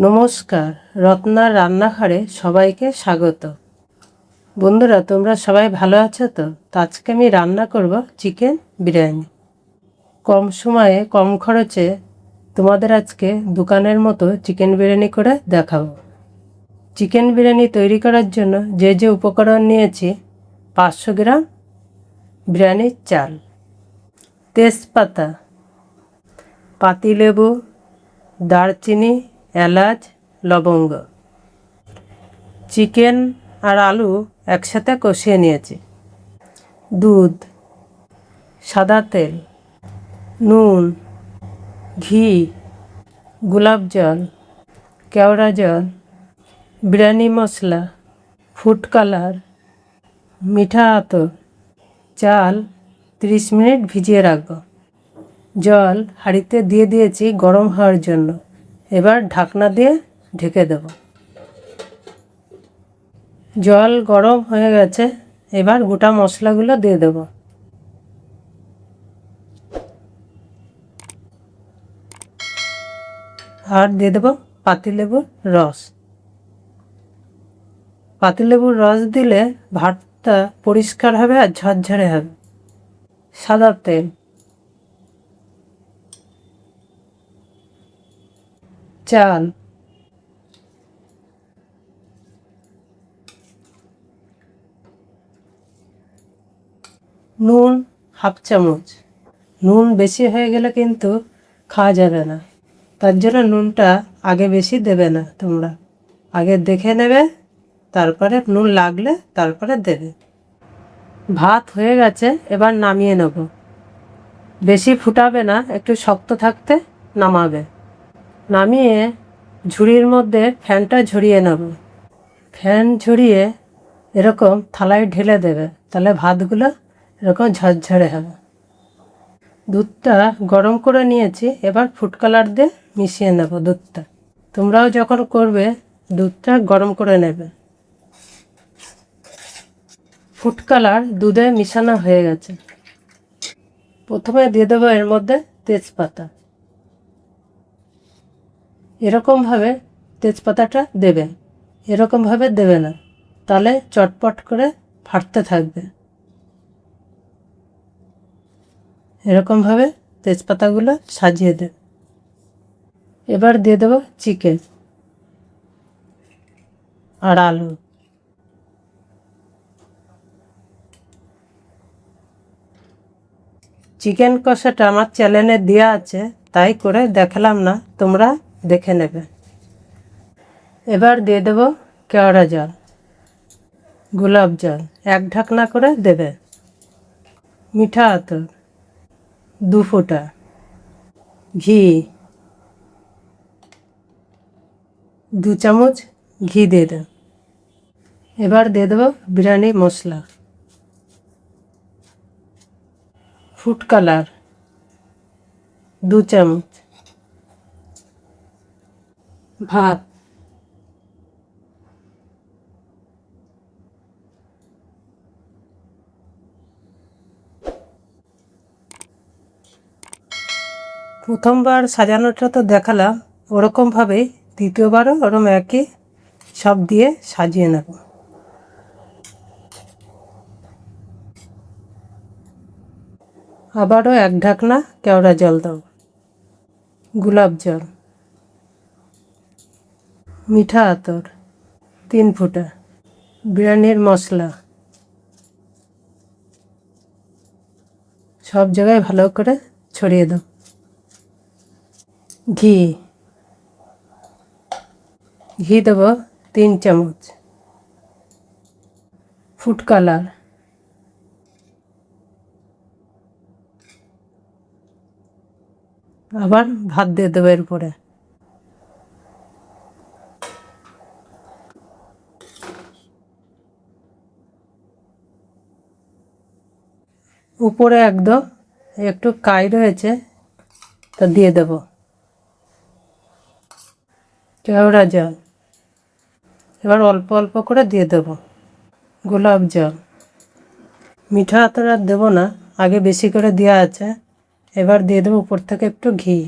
নমস্কার, রত্নার রান্নাঘরে সবাইকে স্বাগত। বন্ধুরা, তোমরা সবাই ভালো আছো তো? আজকে আমি রান্না করব চিকেন বিরিয়ানি। কম সময়ে কম খরচে তোমাদের আজকে দোকানের মতো চিকেন বিরিয়ানি করে দেখাবো। চিকেন বিরিয়ানি তৈরি করার জন্য যে যে উপকরণ নিয়েছি: 500 গ্রাম বিরিয়ানির চাল, তেজপাতা, পাতিলেবু, দারচিনি, এলাচ, লবঙ্গ। চিকেন আর আলু একসাথে কষিয়ে নিয়েছি। দুধ, সাদা তেল, নুন, ঘি, গোলাপ জল, কেওড়া জল, বিরিয়ানি মশলা, ফুড কালার, মিঠা আতর। চাল 30 মিনিট ভিজিয়ে রাখবো। জল হাঁড়িতে দিয়ে দিয়েছি গরম হওয়ার জন্য। এবার ঢাকনা দিয়ে ঢেকে দেব। জল গরম হয়ে গেছে, এবার গোটা মশলাগুলো দিয়ে দেব। আর দিয়ে দেব পাতিলেবুর রস। পাতিলেবুর রস দিলে ভাতটা পরিষ্কার হবে আর ঝরঝরে হবে। সাদা তেল, চাল, নুন হাফ চামচ। নুন বেশি হয়ে গেলে কিন্তু খাওয়া যাবে না, তার জন্য নুনটা আগে বেশি দেবে না। তোমরা আগে দেখে নেবে, তারপরে নুন লাগলে তারপরে দেবে। ভাত হয়ে গেছে, এবার নামিয়ে নেব। বেশি ফুটাবে না, একটু শক্ত থাকতে নামাবে। নামিয়ে ঝুড়ির মধ্যে ফ্যানটা ঝরিয়ে নেব। ফ্যান ঝরিয়ে এরকম থালায় ঢেলে দেবে, তাহলে ভাতগুলো এরকম ঝরঝরে হবে। দুধটা গরম করে নিয়েছি, এবার ফুড কালার দিয়ে মিশিয়ে নেব দুধটা। তোমরাও যখন করবে দুধটা গরম করে নেবে। ফুড কালার দুধে মিশানো হয়ে গেছে। প্রথমে দিয়ে দেবো এর মধ্যে তেজপাতা। এরকমভাবে তেজপাতাটা দেবে, এরকমভাবে দেবে না, তাহলে চটপট করে ফাটতে থাকবে। এরকমভাবে তেজপাতাগুলো সাজিয়ে দেবে। এবার দিয়ে দেবো চিকেন আর আলু। চিকেন কষাটা আমার চ্যানেলে দেওয়া আছে, তাই করে দেখালাম না, তোমরা দেখে নেবে। এবার দিয়ে দেব কেওড়া জল, গোলাপ জল 1 ঢাকনা করে দেবে। মিঠা আতর 2 ফোঁটা, ঘি 2 চামচ ঘি দিয়ে দেব। এবার দিয়ে দেবো বিরিয়ানি মশলা, ফুড কালার 2 চামচ, ভাত, প্রথমবার সাজানোটা তো দেখালাম, ওরকমভাবেই দ্বিতীয়বারও ওরকম একই সব দিয়ে সাজিয়ে নেব। আবারও 1 ঢাকনা কেওড়া জল দেব। গোলাপ জল, মিঠা আতর 3 ফোঁটা, বিরিয়ানির মশলা সব জায়গায় ভালো করে ছড়িয়ে দাও। ঘি, ঘি দেব 3 চামচ। ফুড কালার, আবার ভাত দিয়ে দেবো এরপরে। উপরে একদম একটু কাই রয়েছে, তা দিয়ে দেব। কেওড়া জল এবার অল্প অল্প করে দিয়ে দেব। গোলাপ জল, মিঠা আতর আর দেবো না, আগে বেশি করে দেওয়া আছে। এবার দিয়ে দেবো উপর থেকে একটু ঘি।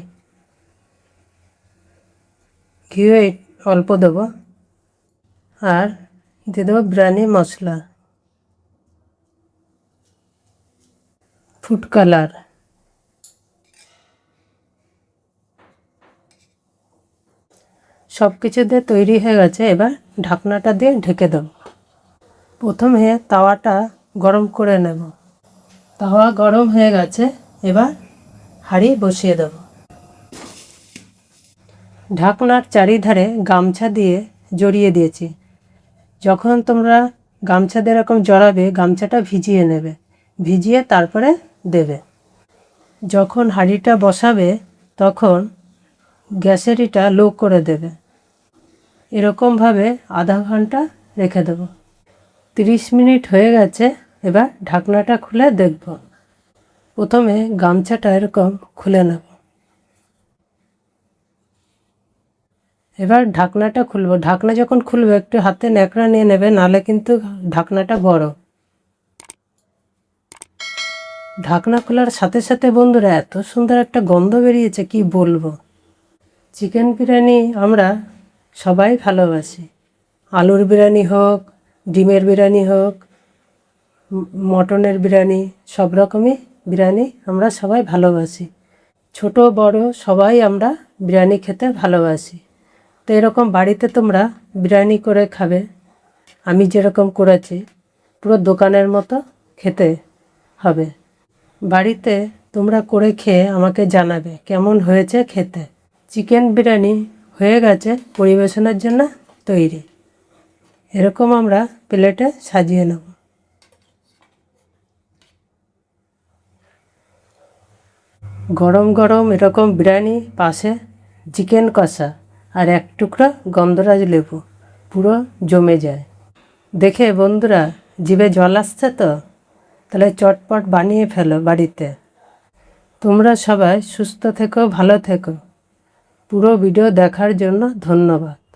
ঘিও অল্প দেবো, আর দিয়ে দেবো বিরিয়ানি মশলা, ফুড কালার, সব কিছু দিয়ে তৈরি হয়ে গেছে। এবার ঢাকনাটা দিয়ে ঢেকে দেবো। প্রথমে তাওয়াটা গরম করে নেব। তাওয়া গরম হয়ে গেছে, এবার হাঁড়ি বসিয়ে দেব। ঢাকনার চারিধারে গামছা দিয়ে জড়িয়ে দিয়েছি। যখন তোমরা গামছা দিয়ে এরকম জড়াবে, গামছাটা ভিজিয়ে নেবে, ভিজিয়ে তারপরে দেবে। যখন হাঁড়িটা বসাবে তখন গ্যাসের ইটা লো করে দেবে। এরকমভাবে আধা ঘন্টা রেখে দেবো। 30 মিনিট হয়ে গেছে, এবার ঢাকনাটা খুলে দেখব। প্রথমে গামছাটা এরকম খুলে নেব। এবার ঢাকনাটা খুলব। ঢাকনা যখন খুলবে একটু হাতে ন্যাকড়া নিয়ে নেবে, নাহলে কিন্তু ঢাকনাটা বড়। ঢাকনা খোলার সাথে সাথে বন্ধুরা এত সুন্দর একটা গন্ধ বেরিয়েছে কি বলবো। চিকেন বিরিয়ানি আমরা সবাই ভালোবাসি। আলুর বিরিয়ানি হোক, ডিমের বিরিয়ানি হোক, মটনের বিরিয়ানি, সব রকমই বিরিয়ানি আমরা সবাই ভালোবাসি। ছোট বড় সবাই আমরা বিরিয়ানি খেতে ভালোবাসি। তো এরকম বাড়িতে তোমরা বিরিয়ানি করে খাবে। আমি যেরকম করেছি পুরো দোকানের মতো খেতে হবে। বাড়িতে তোমরা করে খেয়ে আমাকে জানাবে কেমন হয়েছে খেতে। চিকেন বিরিয়ানি হয়ে গেছে, পরিবেশনের জন্য তৈরি। এরকম আমরা প্লেটে সাজিয়ে নেব। গরম গরম এরকম বিরিয়ানি, পাশে চিকেন কষা আর এক টুকরা গন্ধরাজ লেবু, পুরো জমে যায়। দেখে বন্ধুরা জিভে জল আসছে তো? তাহলে চটপট বানিয়ে ফেলো বাড়িতে। তোমরা সবাই সুস্থ থেকো, ভালো থেকো। পুরো ভিডিও দেখার জন্য ধন্যবাদ।